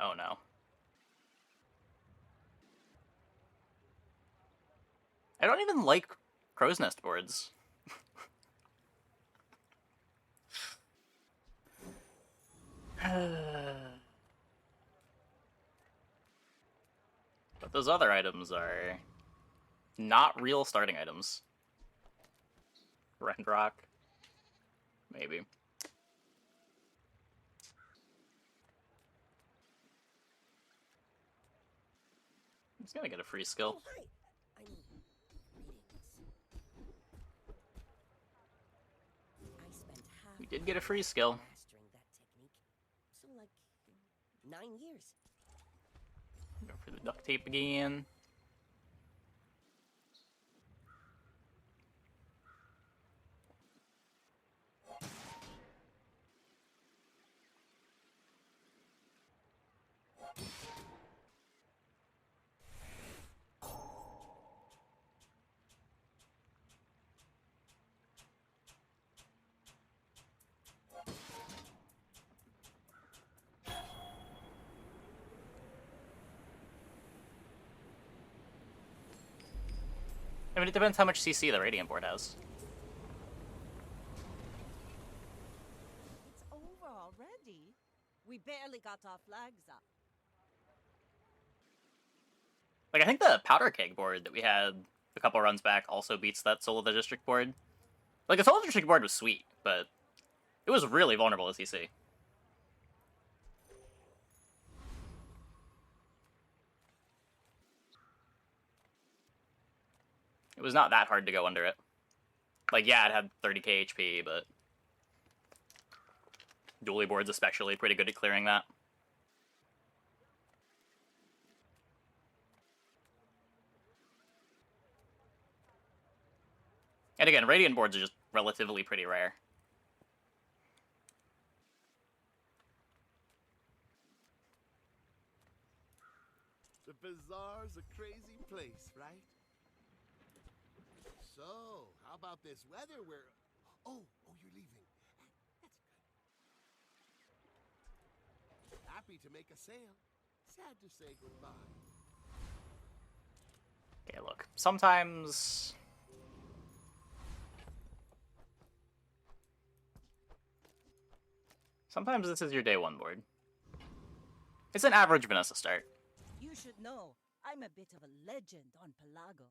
Oh no. I don't even like crow's nest boards. But those other items are not real starting items. Rend rock. Maybe. I'm just gonna get a free skill. Oh, hi. I mean, greetings. I spent half We did get a free skill. mastering that technique. So like 9 years. Go for the duct tape again. I mean, it depends how much CC the Radiant board has. It's over already. We barely got our flags up. Like, I think the Powder Keg board that we had a couple runs back also beats that Soul of the District board. Like, the Soul of the District board was sweet, but it was really vulnerable to CC. It was not that hard to go under it. Like, yeah, it had 30k HP, but dually board's especially pretty good at clearing that. And again, Radiant boards are just relatively pretty rare. The Bazaar's a crazy place, right? So, how about this weather where... Oh, you're leaving. That's good. Happy to make a sale. Sad to say goodbye. Okay, look. Sometimes this is your day one board. It's an average Vanessa start. You should know, I'm a bit of a legend on Pelago.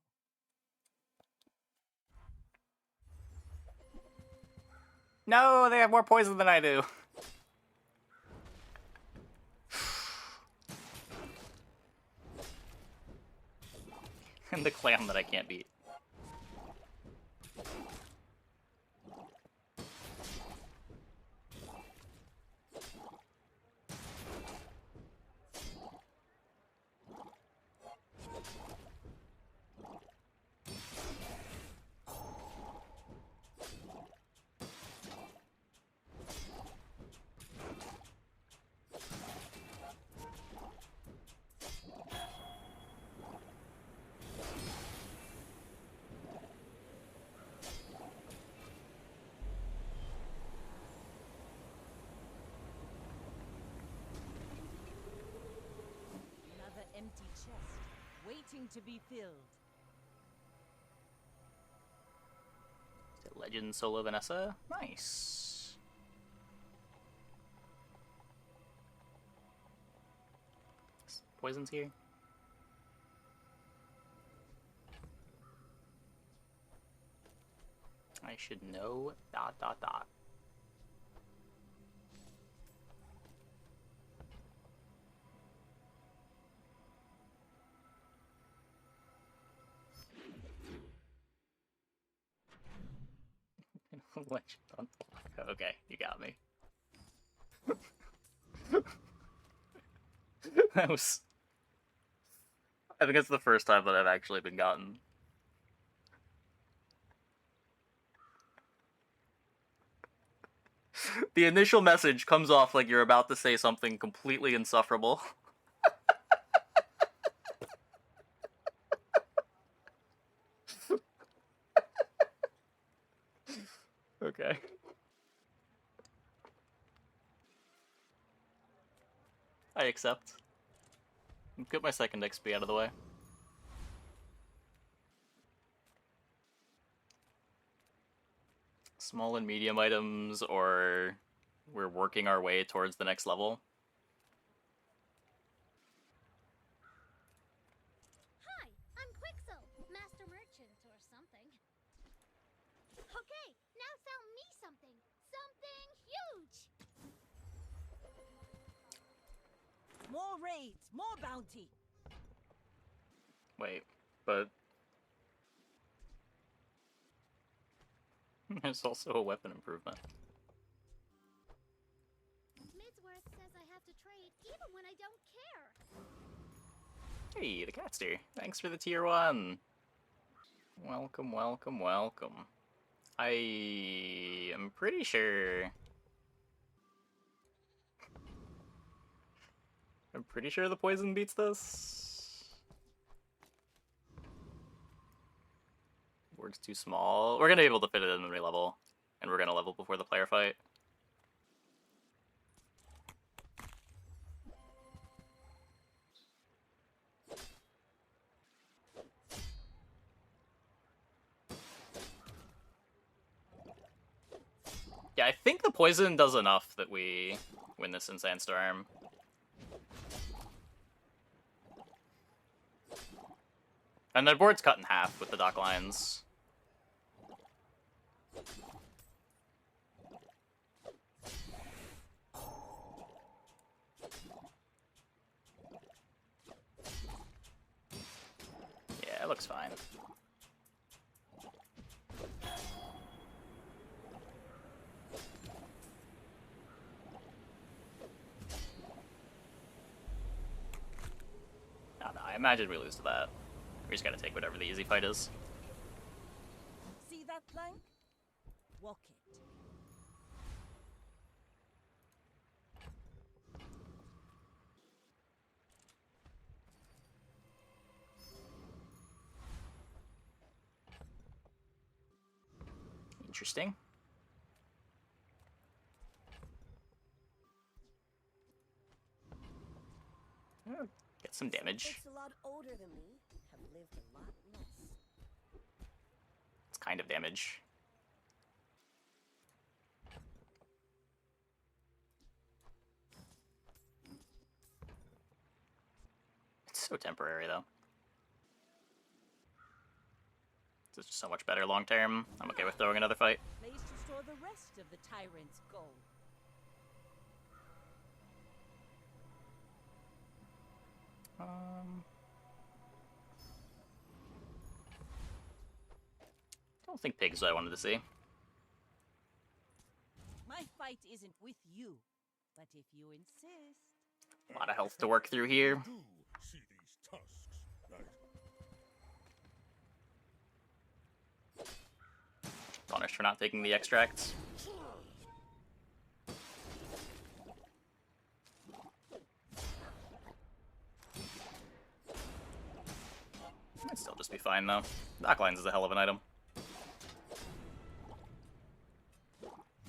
No, they have more poison than I do. And the clam that I can't beat. Another empty chest, waiting to be filled. Is it Legend Solo Vanessa? Nice. Poison's here. I should know ... Legend on... Okay, you got me. That was... I think it's the first time that I've actually been gotten. The initial message comes off like you're about to say something completely insufferable. Okay. I accept. Get my second XP out of the way. Small and medium items, or we're working our way towards the next level. Hi, I'm Quixel, Master Merchant or something. Okay, now sell me something. Something huge! More raids, more bounty. Wait, but there's also a weapon improvement. Midsworth says I have to trade even when I don't care. Hey, the Catster. Thanks for the tier 1. Welcome, welcome, welcome. I am pretty sure... I'm pretty sure the poison beats this. Board's too small. We're gonna be able to fit it in when we level, and we're gonna level before the player fight. Yeah, I think the poison does enough that we win this in Sandstorm. And the board's cut in half with the dock lines. Yeah, it looks fine. No, I imagine we lose to that. We just gotta take whatever the easy fight is. See that plank? Walk it. Interesting. Oh, get some damage. Folks a lot older than me have lived a lot less. It's kind of damage. It's so temporary, though. It's just so much better long term. I'm okay with throwing another fight. Place to store the rest of the tyrant's gold. Don't think pig's what I wanted to see. My fight isn't with you, but if you insist. A lot of health to work through here. Do see these tusks, right? Punished for not taking the extracts. Might still just be fine, though. Docklines is a hell of an item.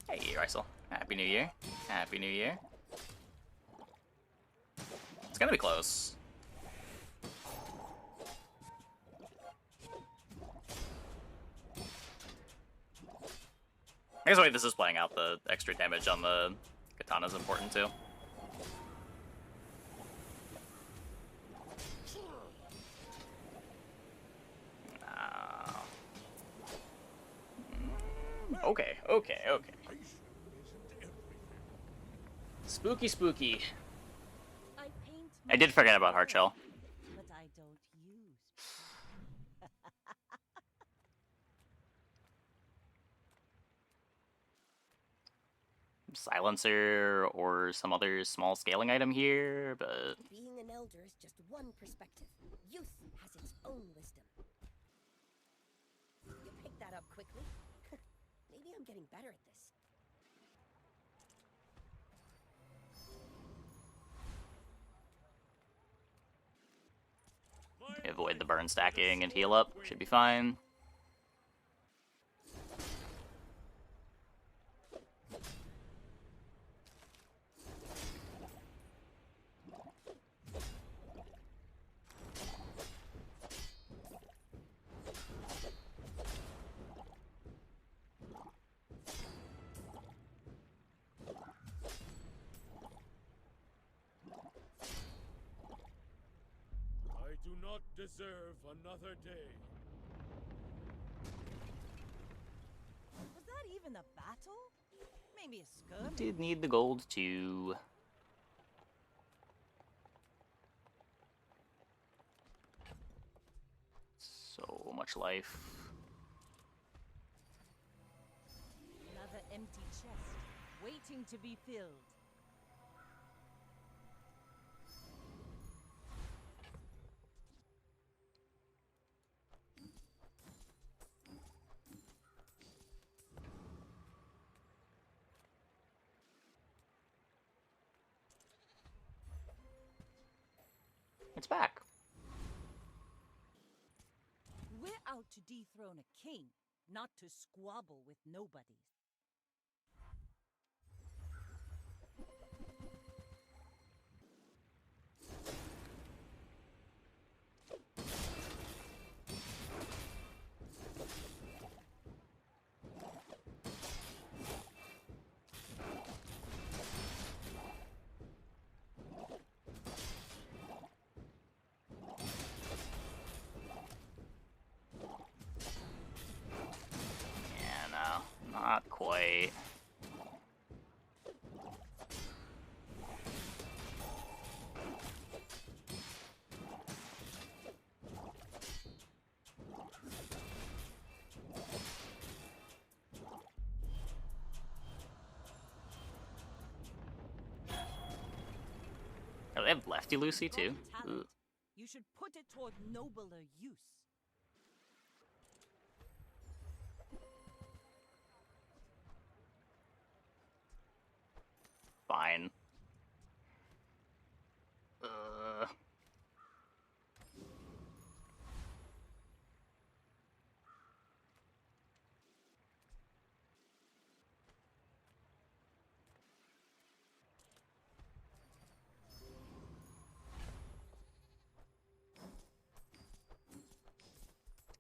Hey, Rysel. Happy New Year. Happy New Year. It's gonna be close. I guess the way this is playing out, the extra damage on the katana is important too. Okay, okay, okay. Spooky, spooky. I did forget about Hard Shell. But I don't use. Silencer or some other small scaling item here, but Being an elder is just one perspective. Youth has its own wisdom. You picked that up quickly. Maybe I'm getting better at this. avoid the burn stacking and heal up. Should be fine. deserve another day. Was that even a battle? Maybe a We skirmish? did need the gold too. So much life. Another empty chest, waiting to be filled. It's back. We're out to dethrone a king, not to squabble with nobody. Yeah, no, not quite. Oh, they have Lefty Lucy Got too. talent. Ooh. You should put it toward nobler use. Fine.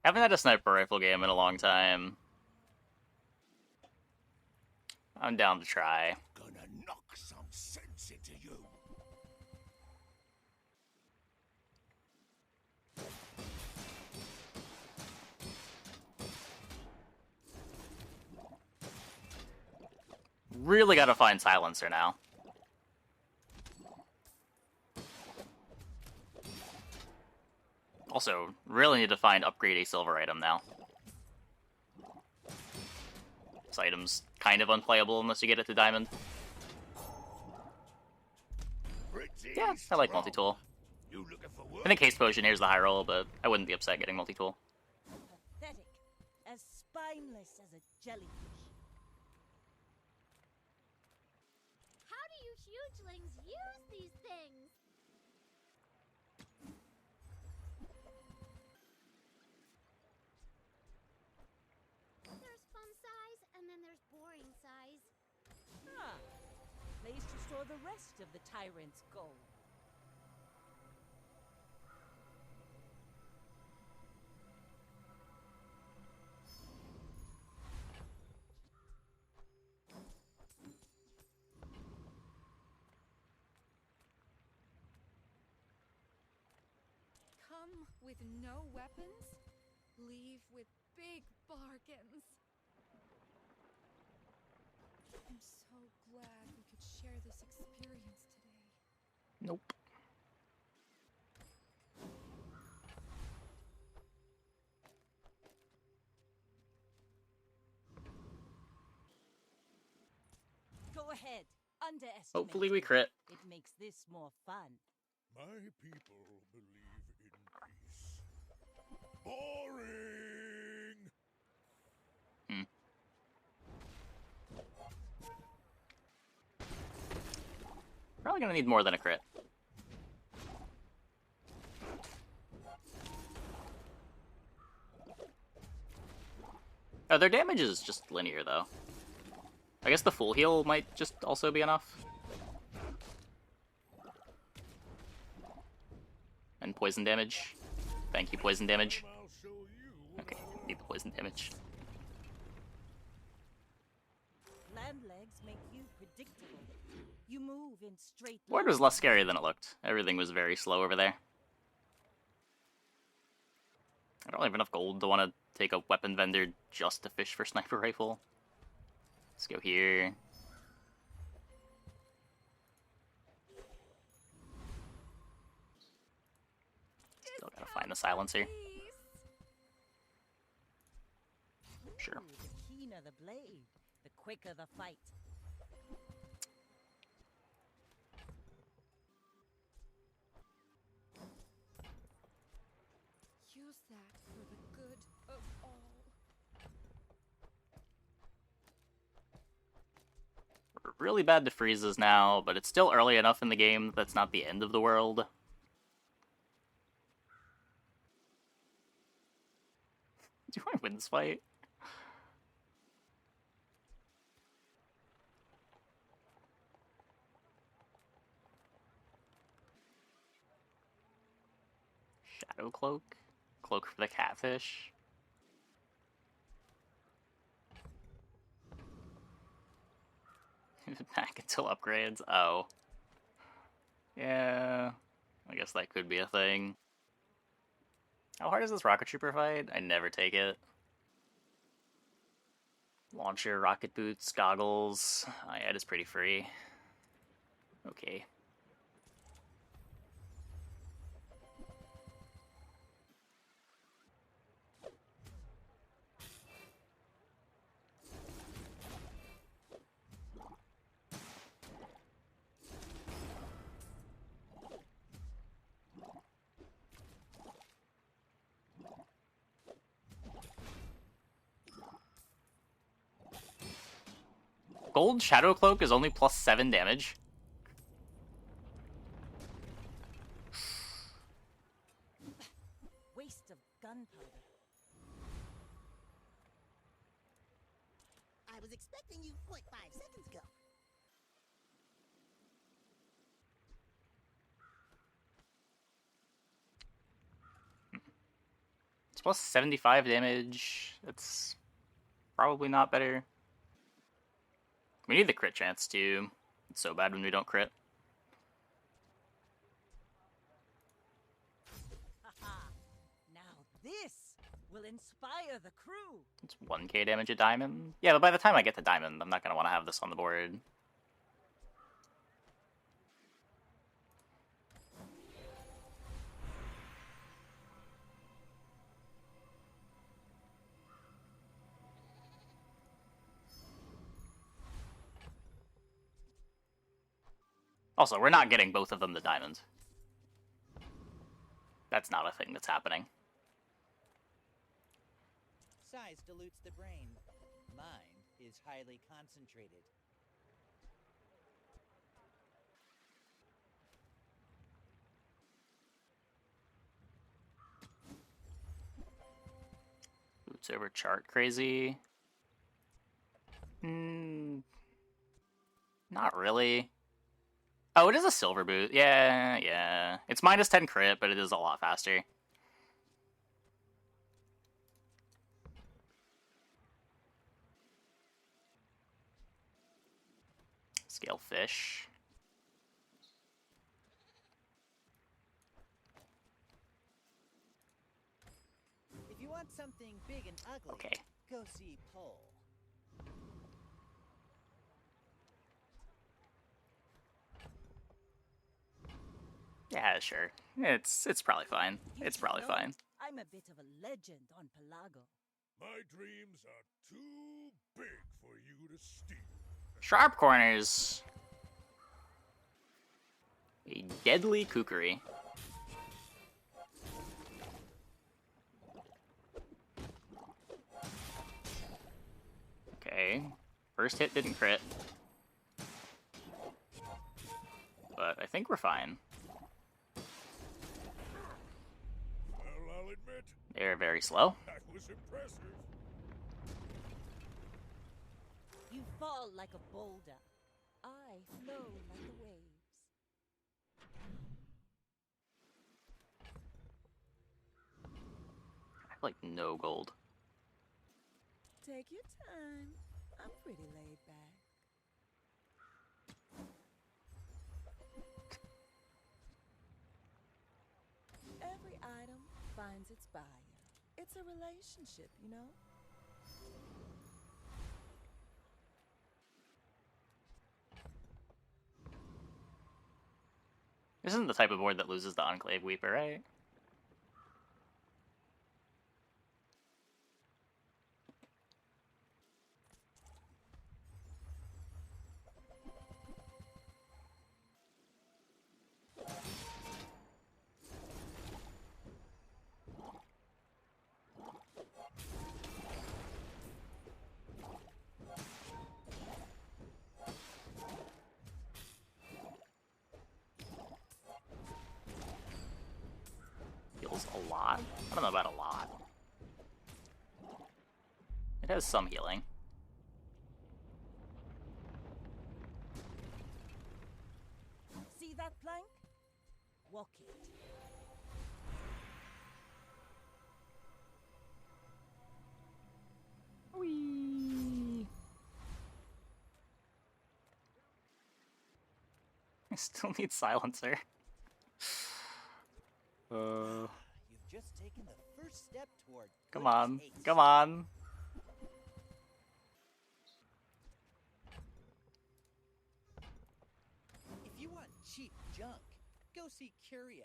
Haven't had a sniper rifle game in a long time. I'm down to try. Gonna knock some sense into you. Really gotta find silencer now. Also, really need to find upgrade a silver item now. This item's kind of unplayable unless you get it to diamond. Yeah, I like multi-tool. You looking for work? I think haste potion here's the high roll, but I wouldn't be upset getting multi-tool. Pathetic, as spineless as a jellyfish. How do you hugelings use these things? There's fun size, and then there's boring size. Ah, place to store the rest of the tyrant's gold. Come with no weapons, leave with big bargains. I'm so glad we could share this experience today. Nope. Go ahead, underestimate. Hopefully we me. crit. It makes this more fun. My people believe in peace. Boring! Probably gonna need more than a crit. Oh, their damage is just linear, though. I guess the full heal might just also be enough. And poison damage. Thank you, poison damage. I'll show you. Okay, need the poison damage. Land legs make you predictable. You move in straight Board was less scary than it looked. Everything was very slow over there. I don't have enough gold to want to take a weapon vendor just to fish for sniper rifle. Let's go here. Still gotta find the silencer. Sure. Ooh, the keener the blade, the quicker the fight. Use that for the good of all. We're really bad to freezes now, but it's still early enough in the game that's not the end of the world. Do I win this fight? Shadow Cloak? Cloak for the catfish? Back until upgrades? Oh. Yeah, I guess that could be a thing. How hard is this rocket trooper fight? I never take it. Launcher, rocket boots, goggles. Oh yeah, it is pretty free. Okay. Gold Shadow Cloak is only plus 7 damage. Waste of gunpowder. I was expecting you 0.5 seconds ago. It's plus 75 damage. That's probably not better. We need the crit chance too. It's so bad when we don't crit. Haha. Now this will inspire the crew. It's 1k damage a diamond. Yeah, but by the time I get the diamond, I'm not going to want to have this on the board. Also, we're not getting both of them the diamond. That's not a thing that's happening. Size dilutes the brain. Mind is highly concentrated. Boots over chart crazy. Not really. Oh, it is a silver boot. Yeah, yeah. It's minus 10 crit, but it is a lot faster. Scale fish. If you want something big and ugly, Okay. go see Pole. Yeah, sure. It's probably fine. You It's should probably know fine. it. I'm a bit of a legend on Pelago. My dreams are too big for you to steal. Sharp corners. A deadly kookery. Okay. First hit didn't crit. But I think we're fine. Well, I'll admit, They're very slow. that was impressive. You fall like a boulder. I flow like the waves. I have like no gold. Take your time. I'm pretty laid back. Every item finds its buyer. It's a relationship, you know? This isn't the type of board that loses the Enclave Weeper, right? Heals a lot? I don't know about a lot. It has some healing. See that plank? Walk it. Whee! I still need silencer. You've just taken the first step toward Come good on. taste. Come on. If you want cheap junk, go see Curio.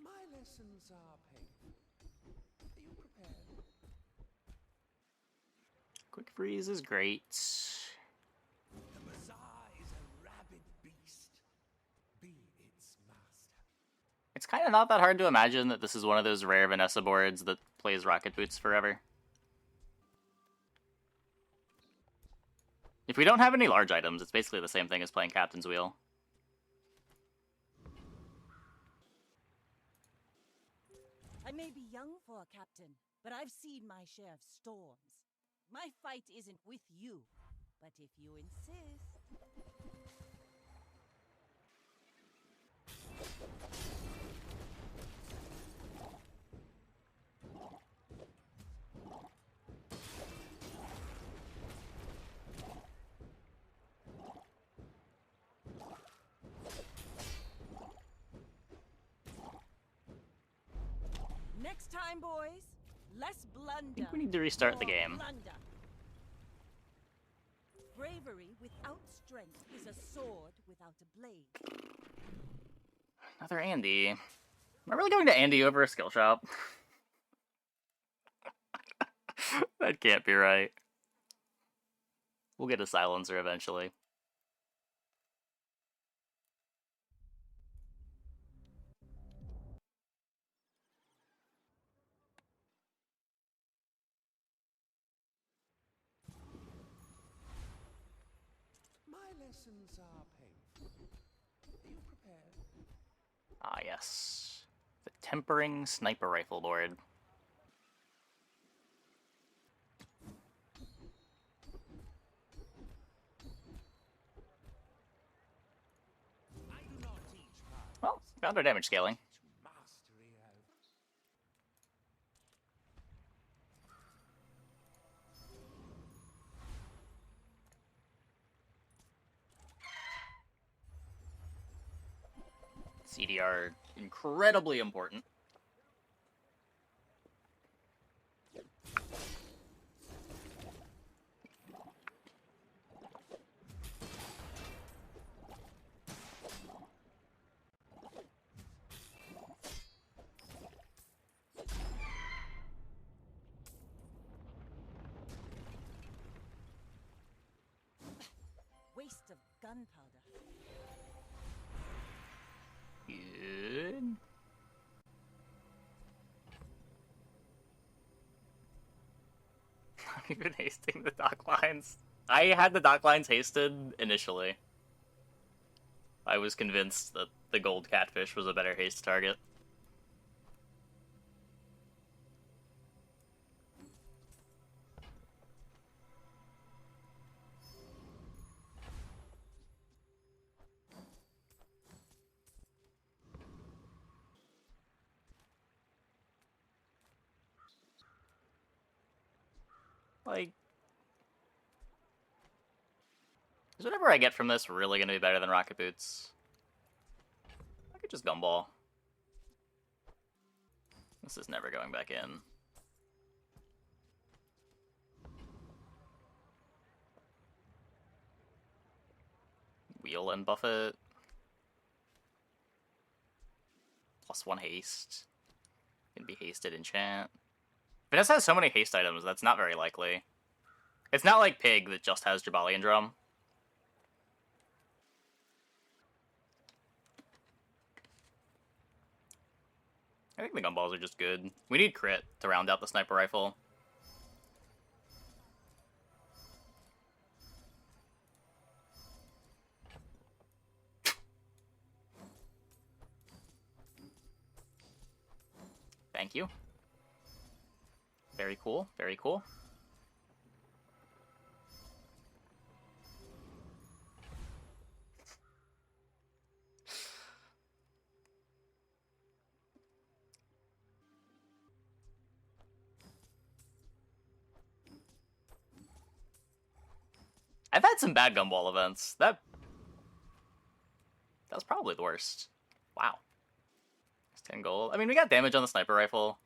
My lessons are painful. Are you prepared? Quick freeze is great. The Bazaar is a rabid beast. Be its master. It's kind of not that hard to imagine that this is one of those rare Vanessa boards that plays Rocket Boots forever. If we don't have any large items, it's basically the same thing as playing Captain's Wheel. I may be young for a captain, but I've seen my share of storms. My fight isn't with you, but if you insist. Next time, boys, less blunder. I think we need to restart the more game. Blunder. Bravery without strength is a sword without a blade. Another Andy. Am I really going to Andy over a skill shop? That can't be right. We'll get a silencer eventually. My lessons are painful. Are you prepared? Ah, yes. The Tempering Sniper Rifle board. I do not teach Well, found our damage scaling. to mastery of. CDR incredibly important. Waste of gunpowder. Good. I've been hasting the dock lines. I had the dock lines hasted initially. I was convinced that the gold catfish was a better haste target. Like, is whatever I get from this really going to be better than Rocket Boots? I could just Gumball. This is never going back in. heal and buff it. +1 haste. Can be hasted enchant. Vanessa has so many haste items, that's not very likely. It's not like Pig that just has Jabalian Drum. I think the gumballs are just good. We need crit to round out the sniper rifle. Thank you. Very cool, very cool. I've had some bad gumball events. That's probably the worst. Wow. It's 10 gold. I mean, we got damage on the sniper rifle.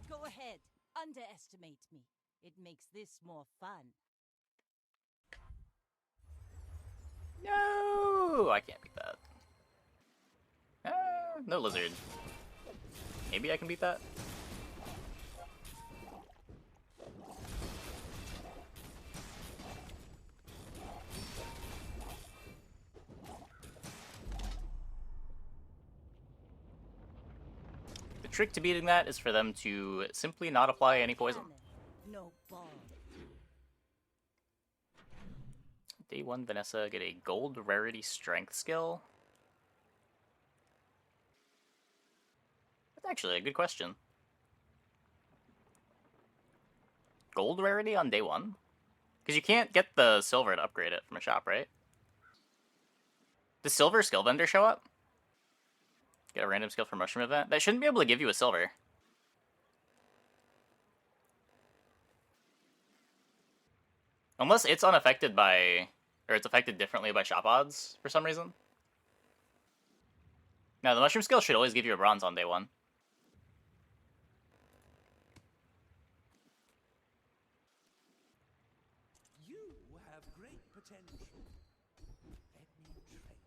Go ahead. Underestimate me. It makes this more fun. No, I can't beat that. No lizard. Maybe I can beat that? The trick to beating that is for them to simply not apply any poison. No ball. Day 1 Vanessa get a gold rarity strength skill. That's actually a good question. Gold rarity on day 1? Because you can't get the silver to upgrade it from a shop, right? Does silver skill vendor show up? Get a random skill from mushroom event? That shouldn't be able to give you a silver. Unless it's unaffected by... or it's affected differently by shop odds for some reason. No, the mushroom skill should always give you a bronze on day 1. You have great potential. Let me train.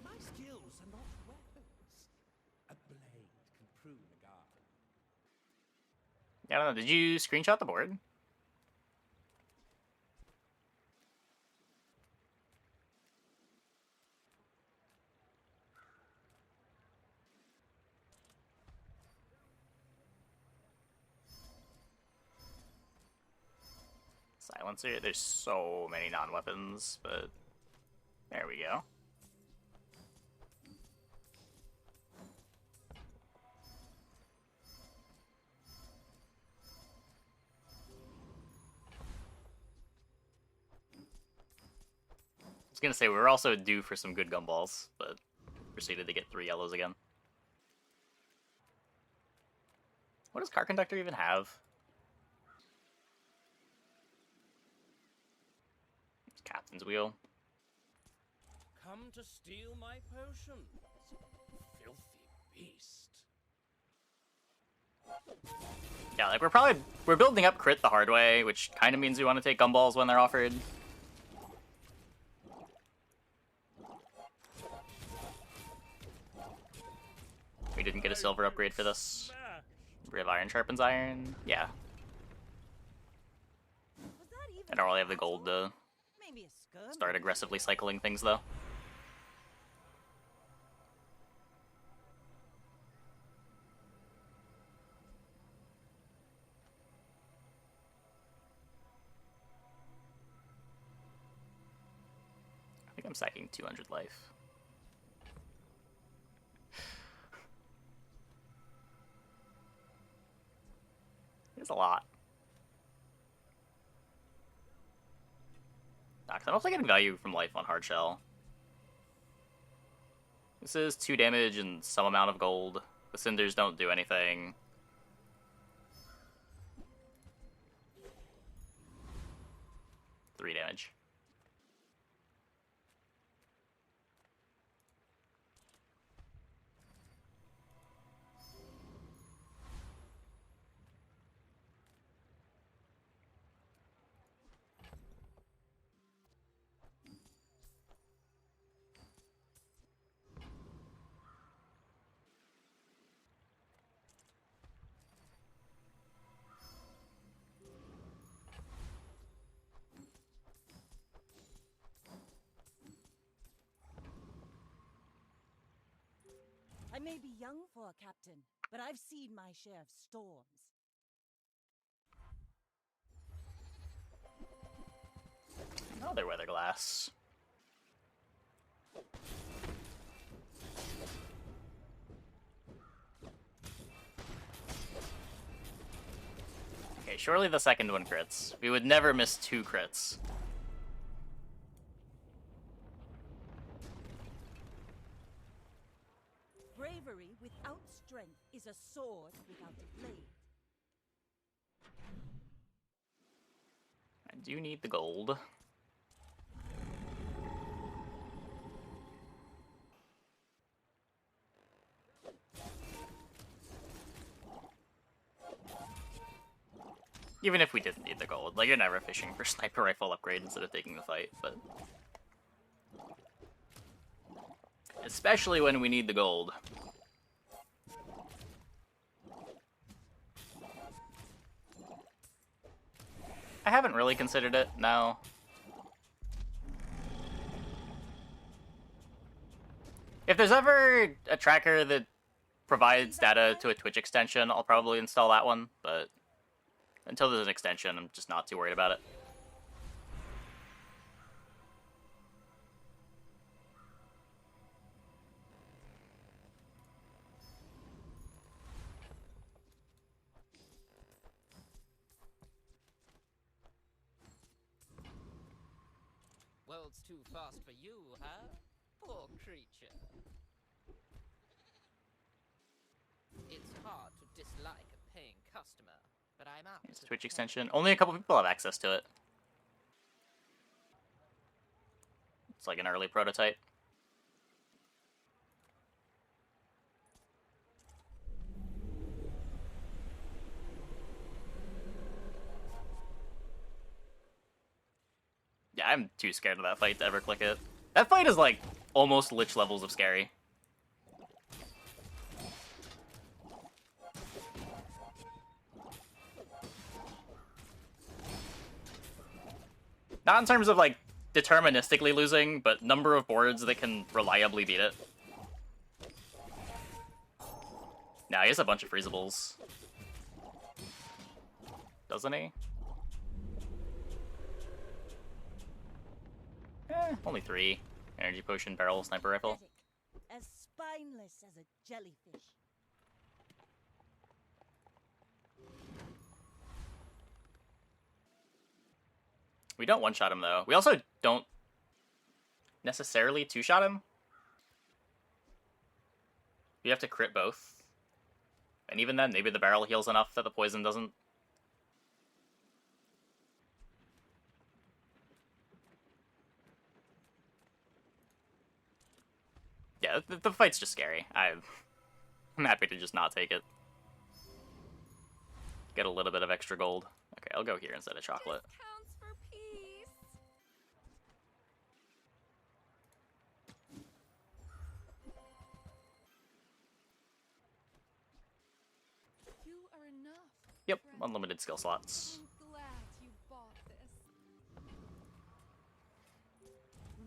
My skills are not weapons. A blade can prune a guard. Yeah, I don't know. Did you screenshot the board? Silencer. There's so many non-weapons, but there we go. I was gonna say we were also due for some good gumballs, but proceeded to get 3 yellows again. What does Car Conductor even have? It's Captain's Wheel. Come to steal my potions, filthy beast. Yeah, like we're building up crit the hard way, which kind of means we want to take gumballs when they're offered. We didn't get a silver upgrade for this. We have iron sharpens iron. Yeah. Was that even I don't really have the gold to maybe a skirmish? start aggressively cycling things, though. I think I'm stacking 200 life. It's a lot. Nah, 'cause I'm also getting value from life on hard shell. This is 2 damage and some amount of gold. The cinders don't do anything. Three damage. I may be young for a captain, but I've seen my share of storms. Another weather glass. Okay, surely the second one crits. We would never miss 2 crits. Bravery without strength is a sword without a blade. I do need the gold. Even if we didn't need the gold, like, you're never fishing for sniper rifle upgrade instead of taking the fight, but... especially when we need the gold. I haven't really considered it, no. If there's ever a tracker that provides data to a Twitch extension, I'll probably install that one, but until there's an extension, I'm just not too worried about it. World's too fast for you, huh? Poor creature. It's hard to dislike a paying customer, but I'm out. It's a Twitch extension. Only a couple people have access to it. It's like an early prototype. Yeah, I'm too scared of that fight to ever click it. That fight is like almost Lich levels of scary. Not in terms of like deterministically losing, but number of boards that can reliably beat it. Nah, he has a bunch of freezables. Doesn't he? Only 3. Energy potion, barrel, sniper rifle. As spineless as a jellyfish. We don't one-shot him, though. We also don't necessarily two-shot him. We have to crit both. And even then, maybe the barrel heals enough that the poison doesn't. Yeah, the fight's just scary. I'm happy to just not take it. Get a little bit of extra gold. Okay, I'll go here instead of chocolate. Discounts for peace. You are enough. Yep, friend. unlimited skill slots. I'm glad you bought this.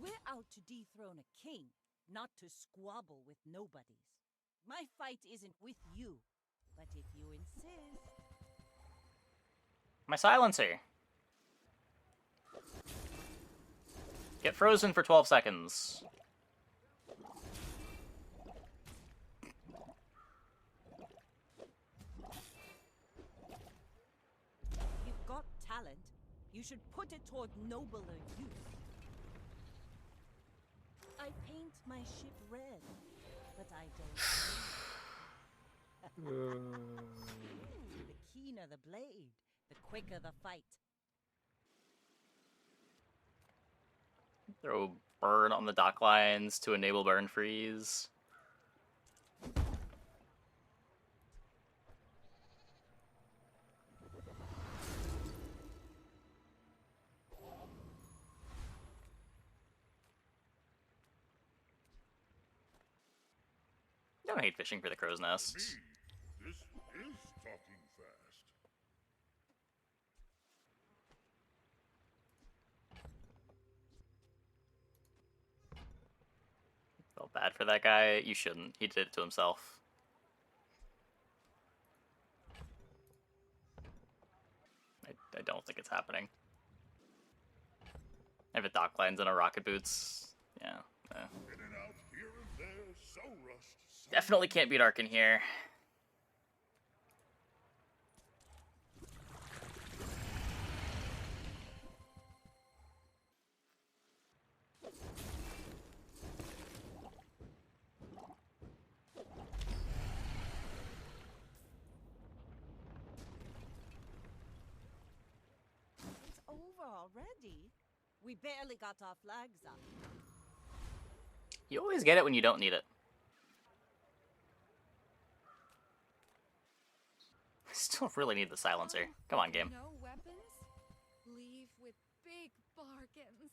We're out to dethrone a king, not to squabble with nobodies. My fight isn't with you, but if you insist... My silencer! Get frozen for 12 seconds. You've got talent. You should put it toward nobler use. I paint my ship red, but I don't. The keener the blade, the quicker the fight. Throw burn on the dock lines to enable burn freeze. Don't hate fishing for the crow's nest. This is talking fast. Felt bad for that guy. You shouldn't. He did it to himself. I don't think it's happening. If it dock lines and a rocket boots, yeah. In and out here and there, so rushed. So Definitely can't beat Ark in here. It's over already. We barely got our flags up. You always get it when you don't need it. I still really need the silencer. Come on, game. No weapons? Leave with big bargains.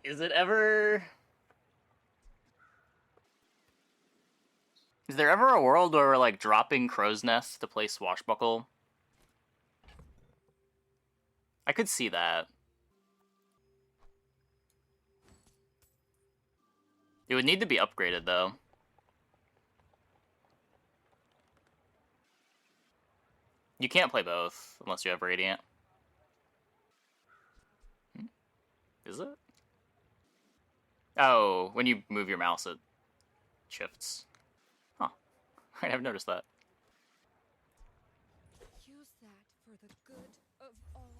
Is it ever... Is there ever a world where we're, like, dropping crow's nests to play Swashbuckle? I could see that. It would need to be upgraded, though. You can't play both, unless you have Radiant. Is it? Oh, when you move your mouse, it shifts. Huh. I never noticed that. Use that for the good of all.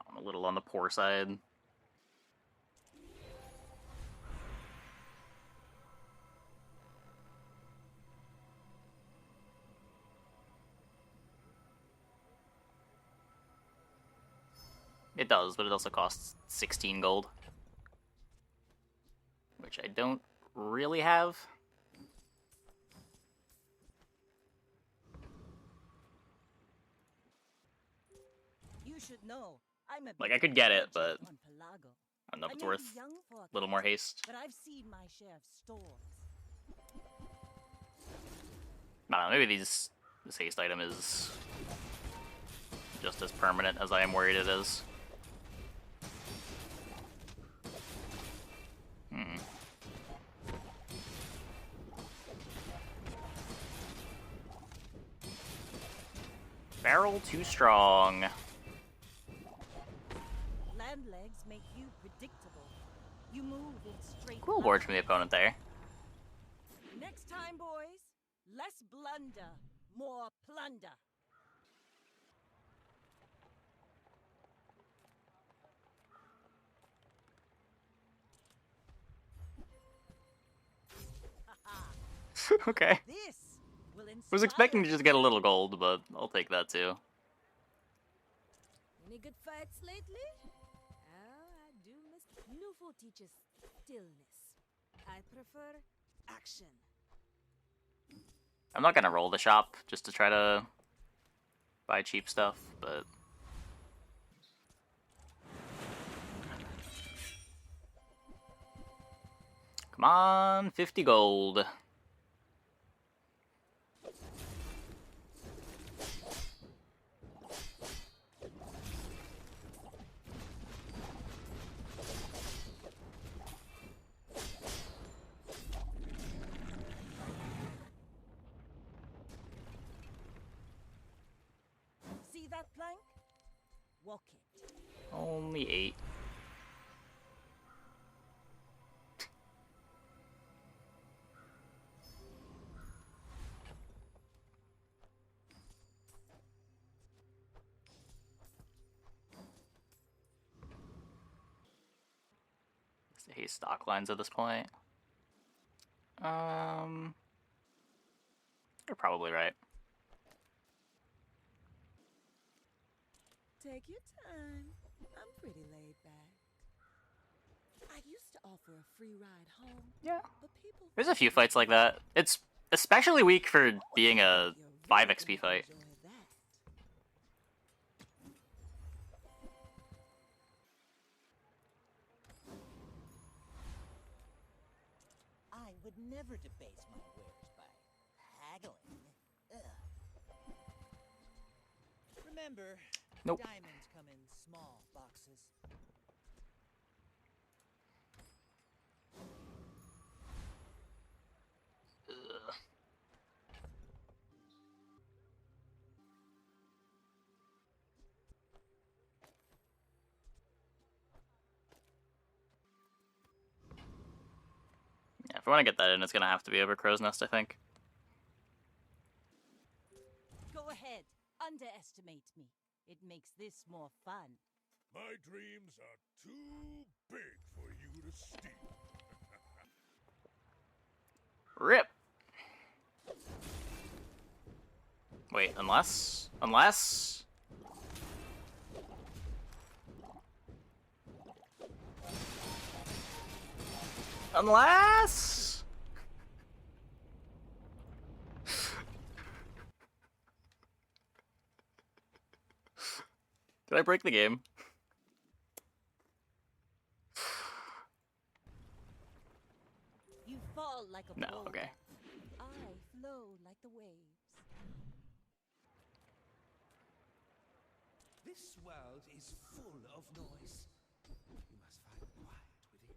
I'm a little on the poor side. It does, but it also costs 16 gold. Which I don't really have. You should know. I'm a Like, big I could get it, budget but on Pelago. I don't know if I it's may worth be young for a little more haste. But I've seen my share of storms. I don't know, maybe this haste item is just as permanent as I am worried it is. Barrel too strong. Land legs make you predictable. You move in straight Cool lines. ward from the opponent there. Next time, boys, less blunder, more plunder. Okay. This will Was expecting to just get a little gold, but I'll take that too. Any good fights lately? Oh, I do miss. Nufo teaches stillness. I prefer action. I'm not gonna roll the shop just to try to buy cheap stuff, but... Come on, 50 gold. See that plank? Walk it. Only 8. haste stock lines at this point. You're probably right. Take your time. I'm pretty laid back. I used to offer a free ride home. Yeah. But people There's a few fights like that. It's especially weak for being a 5 XP fight. I would never debase my wares by haggling. Ugh. Remember, Nope. diamonds come in small boxes. Ugh. Yeah, if we want to get that in, it's gonna have to be over Crow's Nest, I think. Go ahead. Underestimate me. It makes this more fun. My dreams are too big for you to steal. Rip! Wait, unless... Unless... Did I break the game? You fall like a No, boulder. okay. I flow like the waves. This world is full of noise. You must find quiet within.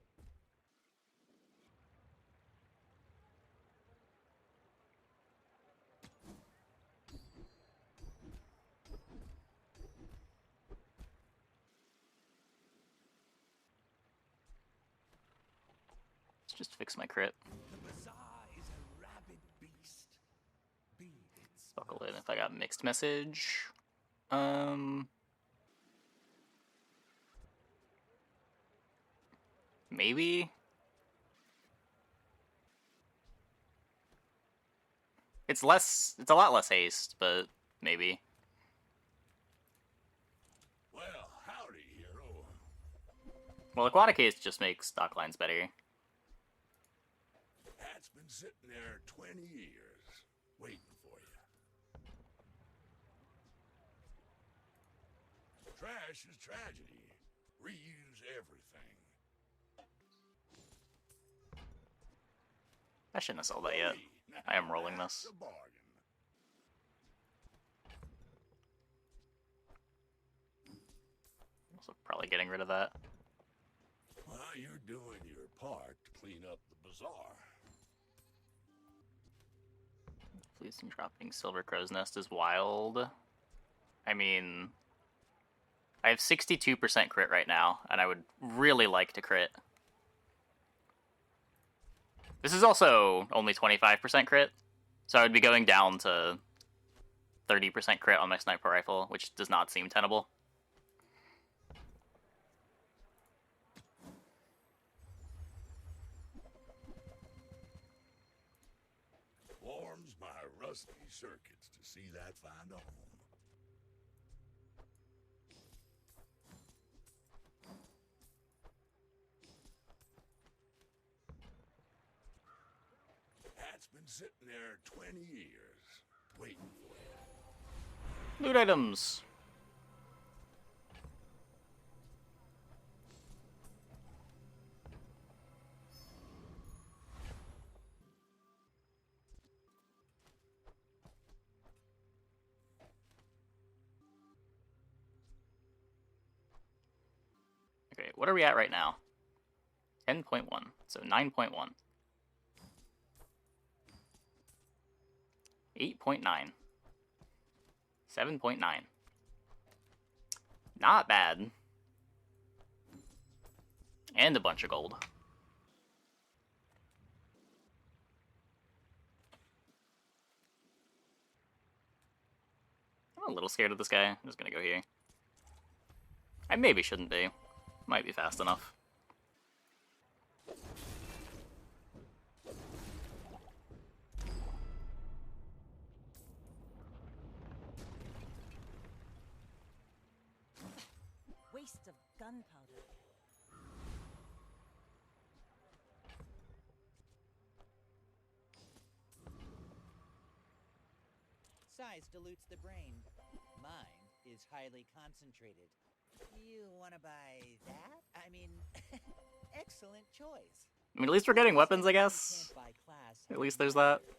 Let's just fix my crit. The Bazaar is a rabid beast. Be its Buckle in if I got mixed message. Maybe? It's a lot less haste, but maybe. Well, howdy, hero. Well, Aquatic Haste just makes stock lines better. Hat's been sitting there 20 years, waiting for you. Trash is tragedy. Reuse everything. I shouldn't have sold that yet. I am rolling this. A bargain. Also probably getting rid of that. Well, you're doing your part to clean up the bazaar. Please, and dropping Silver Crow's Nest is wild. I mean, I have 62% crit right now, and I would really like to crit. This is also only 25% crit, so I would be going down to 30% crit on my sniper rifle, which does not seem tenable. Warms my rusty circuits to see that find a home. Hat's been sitting there 20 years, waiting for you. Loot items! Okay, what are we at right now? 10.1, so 9.1. 8.9. 7.9. Not bad. And a bunch of gold. I'm a little scared of this guy. I'm just gonna go here. I maybe shouldn't be. Might be fast enough. gunpowder. Size dilutes the brain. Mine is highly concentrated. You want to buy that? I mean, excellent choice. I mean, at least we're getting weapons, I You guess. can't buy class At on least there's that. neither.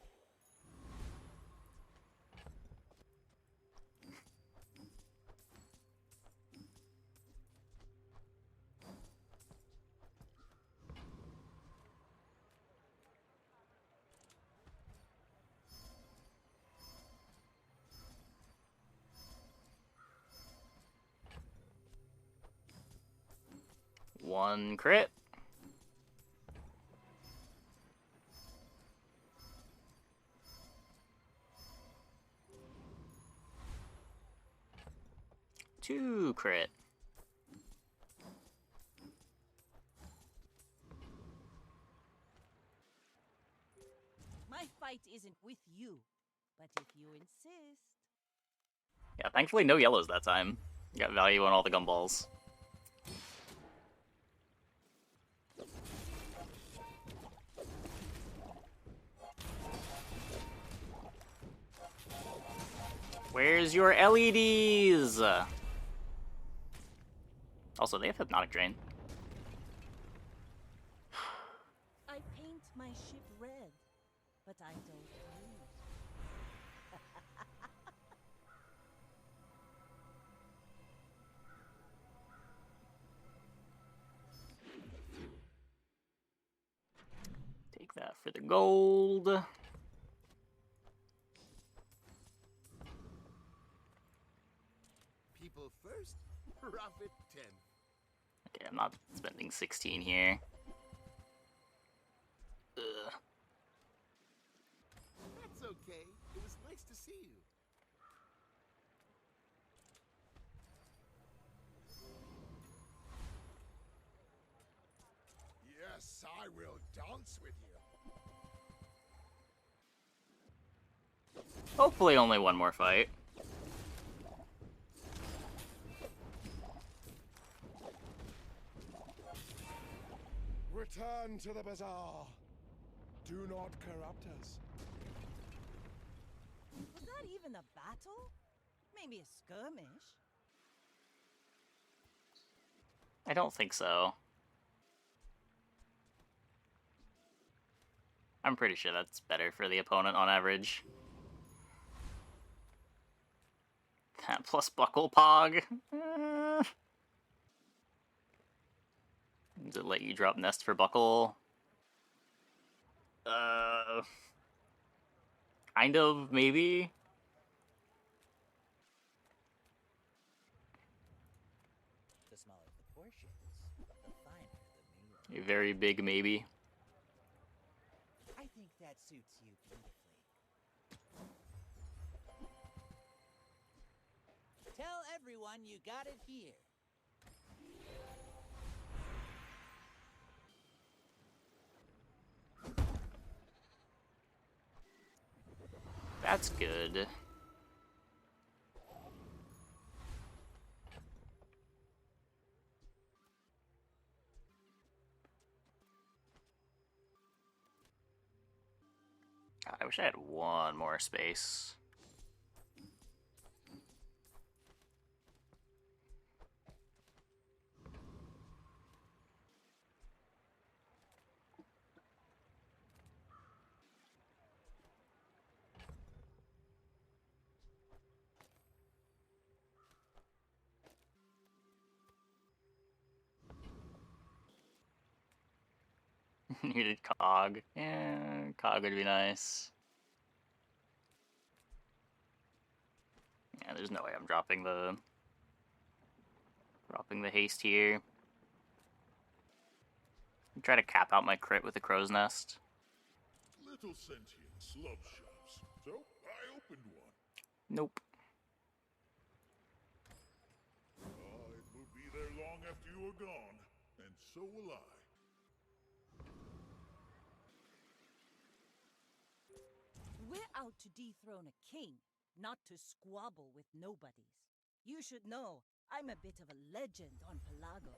One crit. Two crit. My fight isn't with you, but if you insist. Yeah, thankfully no yellows that time. Got value on all the gumballs. Where's your LEDs? Also, they have Hypnotic Drain. I paint my ship red, but I don't lose. Take that for the gold. People first, profit 10. Okay, I'm not spending 16 here. Ugh. That's okay. It was nice to see you. Yes, I will dance with you. Hopefully only one more fight. Return to the Bazaar. Do not corrupt us. Was that even a battle? Maybe a skirmish? I don't think so. I'm pretty sure that's better for the opponent on average. That plus buckle pog. Does it let you drop nest for buckle? Kind of, maybe? The smaller the portions, the finer the meal. A very big maybe. I think that suits you beautifully. Tell everyone you got it here. That's good. God, I wish I had one more space. Needed cog. Yeah, cog would be nice. Yeah, there's no way I'm dropping the haste here. Try to cap out my crit with the crow's nest. Little sentience love shops. So I opened one. Nope. It will be there long after you are gone, and so will I. We're out to dethrone a king, not to squabble with nobodies. You should know, I'm a bit of a legend on Pelago.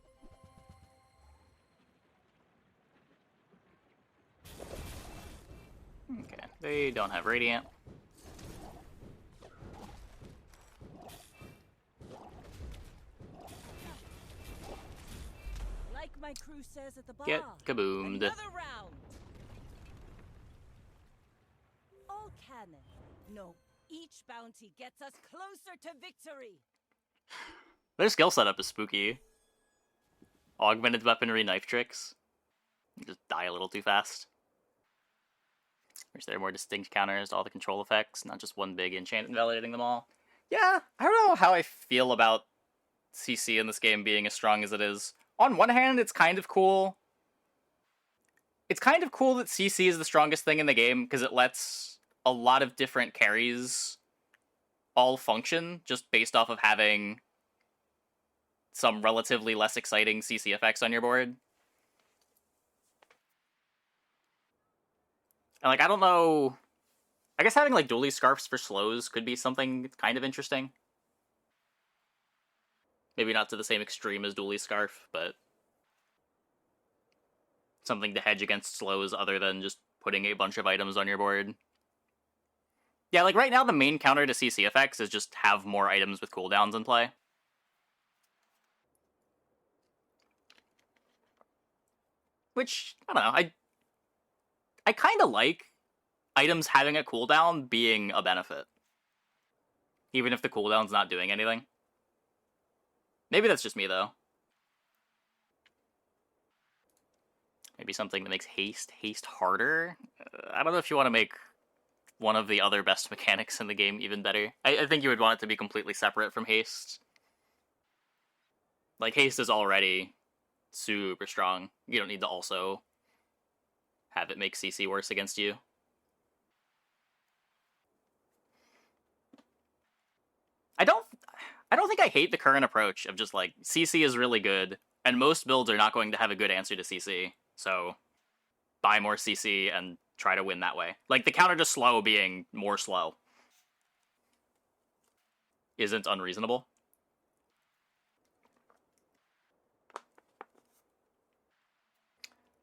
Okay, they don't have Radiant. Like my crew says at the bar. Get kaboomed. Another round. All cannon. No, each bounty gets us closer to victory. Their skill setup is spooky. Augmented weaponry, knife tricks. You just die a little too fast. Wish there are more distinct counters to all the control effects, not just one big enchant invalidating them all. Yeah, I don't know how I feel about CC in this game being as strong as it is. On one hand, it's kind of cool. It's kind of cool that CC is the strongest thing in the game, because it lets a lot of different carries all function, just based off of having some relatively less exciting CC effects on your board. And, like, I don't know... I guess having, like, dually scarfs for slows could be something kind of interesting. Maybe not to the same extreme as dually scarf, but something to hedge against slows other than just putting a bunch of items on your board. Yeah, like, right now the main counter to CC effects is just have more items with cooldowns in play. Which, I don't know, I kind of like items having a cooldown being a benefit. Even if the cooldown's not doing anything. Maybe that's just me, though. Maybe something that makes haste harder? I don't know if you want to make one of the other best mechanics in the game even better. I think you would want it to be completely separate from haste. Like, haste is already super strong. You don't need to also have it make CC worse against you. I don't think I hate the current approach of just, like, CC is really good, and most builds are not going to have a good answer to CC, so buy more CC and try to win that way. Like, the counter to slow being more slow isn't unreasonable.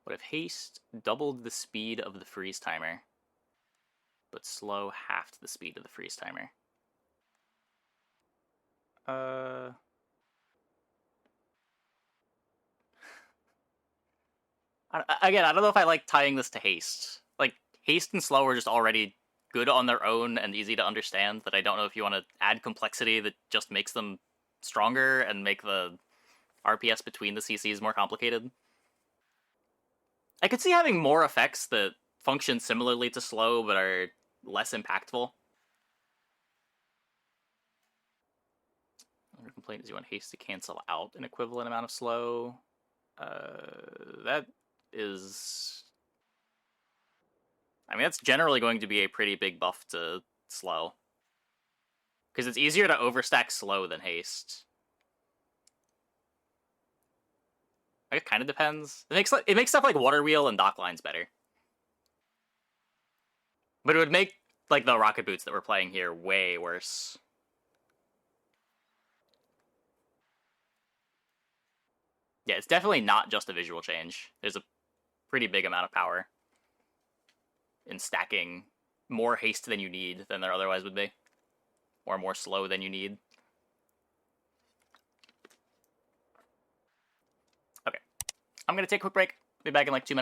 What if haste doubled the speed of the freeze timer, but slow halved the speed of the freeze timer? Again, I don't know if I like tying this to haste. Like, haste and slow are just already good on their own and easy to understand, that I don't know if you want to add complexity that just makes them stronger and make the RPS between the CCs more complicated. I could see having more effects that function similarly to slow but are less impactful. Another complaint is you want haste to cancel out an equivalent amount of slow. That is... I mean, that's generally going to be a pretty big buff to slow. Because it's easier to overstack slow than haste. It kind of depends. It makes stuff like Water Wheel and Dock Lines better. But it would make, like, the Rocket Boots that we're playing here way worse. Yeah, it's definitely not just a visual change. There's a pretty big amount of power in stacking more haste than you need than there otherwise would be. Or more slow than you need. Okay. I'm going to take a quick break. Be back in like 2 minutes.